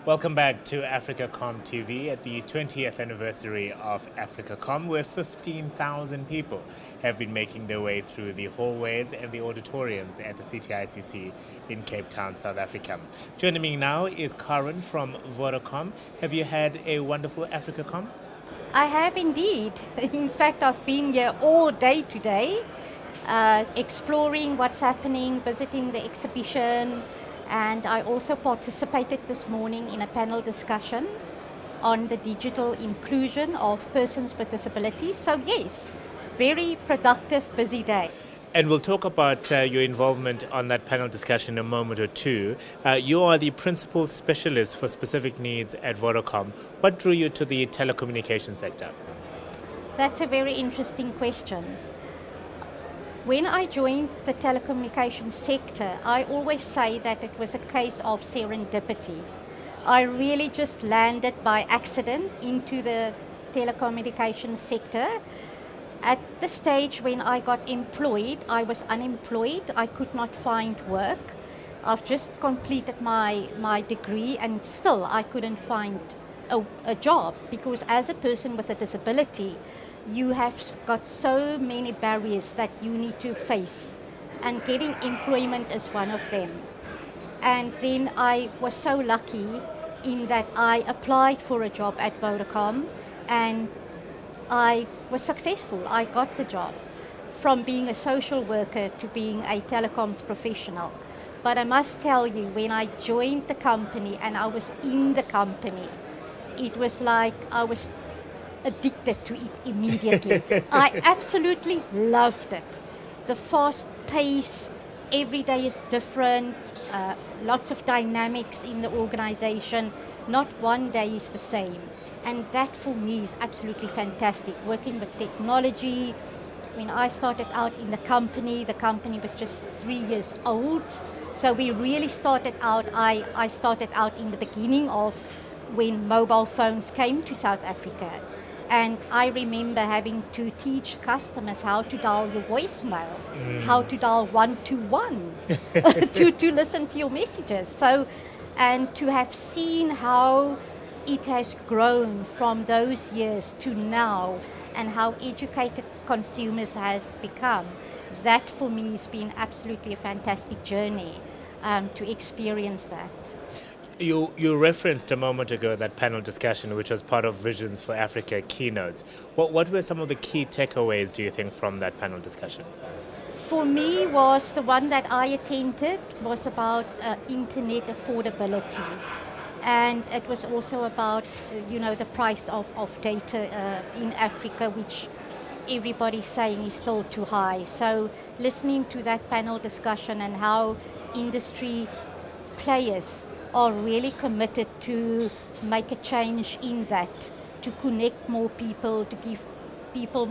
Welcome back to AfricaCom TV at the 20th anniversary of AfricaCom, where 15,000 people have been making their way through the hallways and the auditoriums at the CTICC in Cape Town, South Africa. Joining me now is Karen from Vodacom. Have you had a wonderful AfricaCom? I have indeed. In fact, I've been here all day today, exploring what's happening, visiting the exhibition, and I also participated this morning in a panel discussion on the digital inclusion of persons with disabilities. So yes, very productive, busy day. And we'll talk about your involvement on that panel discussion in a moment or two. You are the principal specialist for specific needs at Vodacom. What drew you to the telecommunication sector? That's a very interesting question. When I joined the telecommunication sector, I always say that it was a case of serendipity. I really just landed by accident into the telecommunication sector. At the stage when I got employed, I was unemployed. I could not find work. I've just completed my degree and still I couldn't find a job, because as a person with a disability, you have got so many barriers that you need to face, and getting employment is one of them. And then I was so lucky in that I applied for a job at Vodacom and I was successful. I got the job, from being a social worker to being a telecoms professional. But I must tell you, when I joined the company and I was in the company, it was like I was addicted to it immediately. I absolutely loved it. The fast pace, every day is different, lots of dynamics in the organization, not one day is the same. And that for me is absolutely fantastic, working with technology. When I started out in the company was just 3 years old. So we really started out, I started out in the beginning of when mobile phones came to South Africa. And I remember having to teach customers how to dial your voicemail, how to dial 121 to listen to your messages. So, and to have seen how it has grown from those years to now, and how educated consumers has become, that for me has been absolutely a fantastic journey to experience that. You referenced a moment ago that panel discussion, which was part of Visions for Africa keynotes. What were some of the key takeaways, do you think, from that panel discussion? For me, was the one that I attended was about internet affordability. And it was also about, the price of data in Africa, which everybody's saying is still too high. So listening to that panel discussion and how industry players are really committed to make a change in that, to connect more people, to give people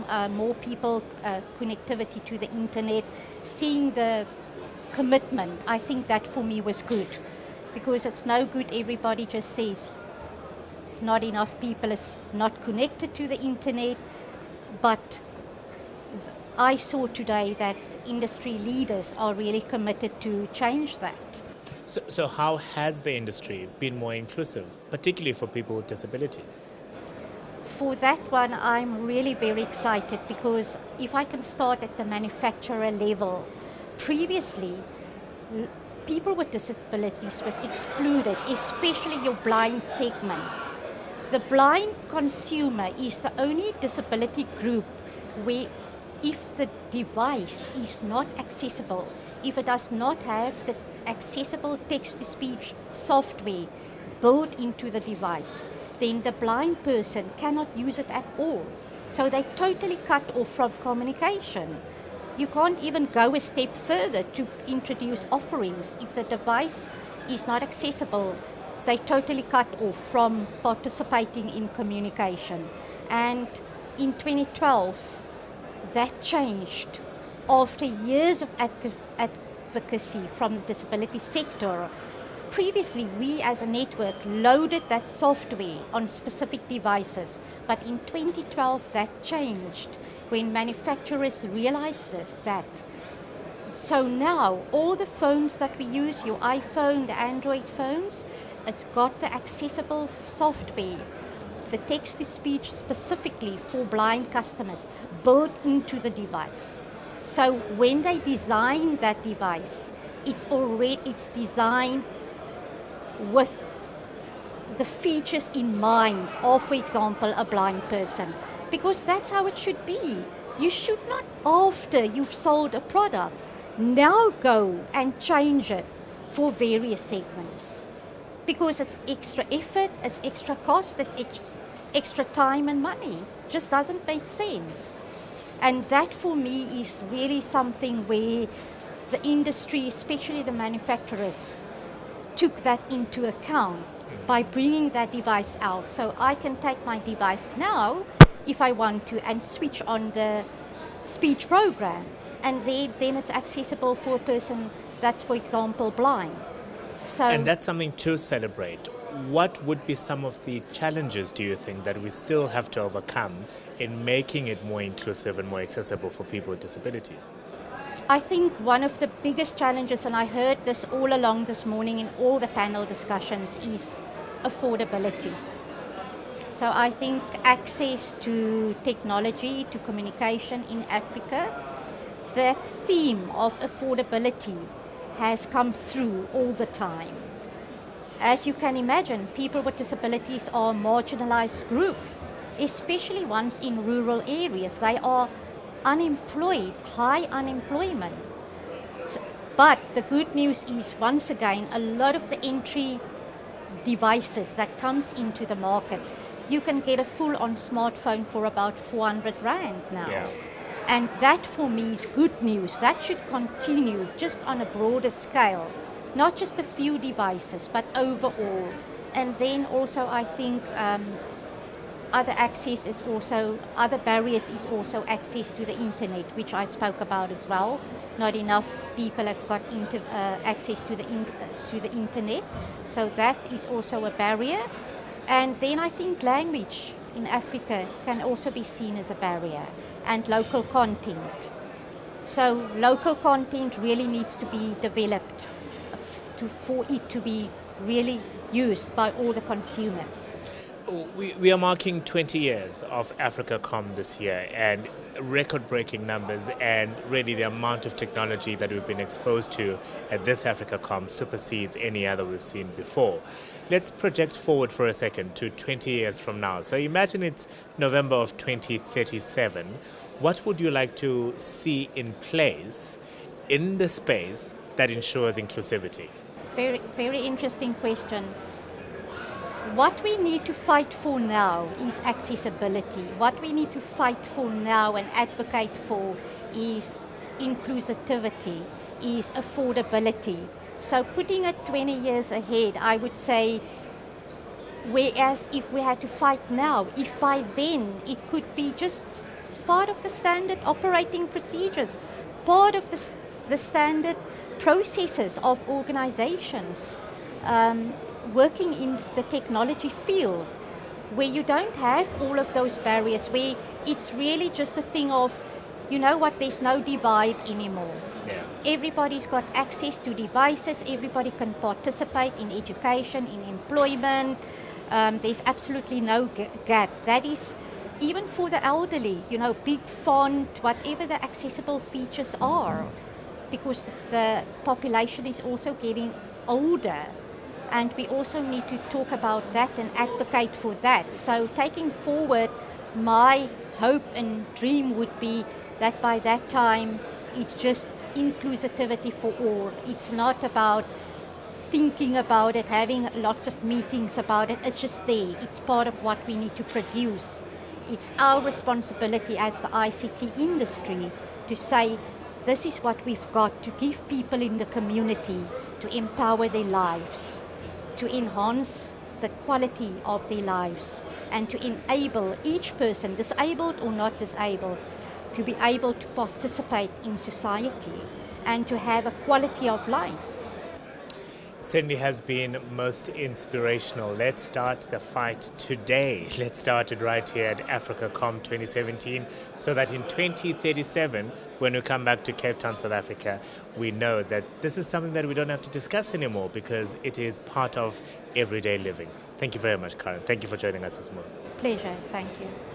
connectivity to the internet, seeing the commitment. I think that for me was good, because it's no good everybody just says not enough people is not connected to the internet, but I saw today that industry leaders are really committed to change that. So how has the industry been more inclusive, particularly for people with disabilities? For that one, I'm really very excited, because if I can start at the manufacturer level, previously people with disabilities was excluded, especially your blind segment. The blind consumer is the only disability group where, if the device is not accessible, if it does not have the accessible text-to-speech software built into the device, then the blind person cannot use it at all. So they totally cut off from communication. You can't even go a step further to introduce offerings. If the device is not accessible, they totally cut off from participating in communication. And in 2012, that changed. After years of advocacy from the disability sector, previously we as a network loaded that software on specific devices, but in 2012 that changed when manufacturers realized that. So now all the phones that we use, your iPhone, the Android phones, It's got the accessible software, the text-to-speech specifically for blind customers built into the device. So when they design that device, it's designed with the features in mind of, for example, a blind person, because that's how it should be. You should not, after you've sold a product, now go and change it for various segments, because it's extra effort, it's extra cost, it's extra time and money. Just doesn't make sense. And that for me is really something where the industry, especially the manufacturers, took that into account by bringing that device out. So I can take my device now, if I want to, and switch on the speech program. And then it's accessible for a person that's, for example, blind. So, and that's something to celebrate. What would be some of the challenges, do you think, that we still have to overcome in making it more inclusive and more accessible for people with disabilities? I think one of the biggest challenges, and I heard this all along this morning in all the panel discussions, is affordability. So I think access to technology, to communication in Africa, that theme of affordability has come through all the time. As you can imagine, people with disabilities are a marginalized group, especially ones in rural areas. They are unemployed, high unemployment. But the good news is, once again, a lot of the entry devices that comes into the market, you can get a full-on smartphone for about 400 Rand now. Yeah. And that for me is good news. That should continue just on a broader scale, not just a few devices, but overall. And then also I think other barriers is also access to the internet, which I spoke about as well. Not enough people have got access to the internet, so that is also a barrier. And then I think language in Africa can also be seen as a barrier, and local content. So local content really needs to be developed for it to be really used by all the consumers. We are marking 20 years of AfricaCom this year, and record-breaking numbers, and really the amount of technology that we've been exposed to at this AfricaCom supersedes any other we've seen before. Let's project forward for a second to 20 years from now. So imagine it's November of 2037. What would you like to see in place in the space that ensures inclusivity? Very, very interesting question. What we need to fight for now is accessibility. What we need to fight for now and advocate for is inclusivity, is affordability. So putting it 20 years ahead, I would say, whereas if we had to fight now, if by then it could be just part of the standard operating procedures, part of the standard processes of organizations, working in the technology field, where you don't have all of those barriers, where it's really just a thing of, you know what, there's no divide anymore. Yeah. Everybody's got access to devices, everybody can participate in education, in employment. There's absolutely no gap. That is, even for the elderly, big font, whatever the accessible features are, because the population is also getting older. And we also need to talk about that and advocate for that. So taking forward, my hope and dream would be that by that time, it's just inclusivity for all. It's not about thinking about it, having lots of meetings about it. It's just there. It's part of what we need to produce. It's our responsibility as the ICT industry to say, this is what we've got, to give people in the community, to empower their lives, to enhance the quality of their lives, and to enable each person, disabled or not disabled, to be able to participate in society and to have a quality of life. certainly has been most inspirational. Let's start the fight today. Let's start it right here at AfricaCom 2017 so that in 2037, when we come back to Cape Town, South Africa, we know that this is something that we don't have to discuss anymore because it is part of everyday living. Thank you very much, Karen. Thank you for joining us this morning. Pleasure. Thank you.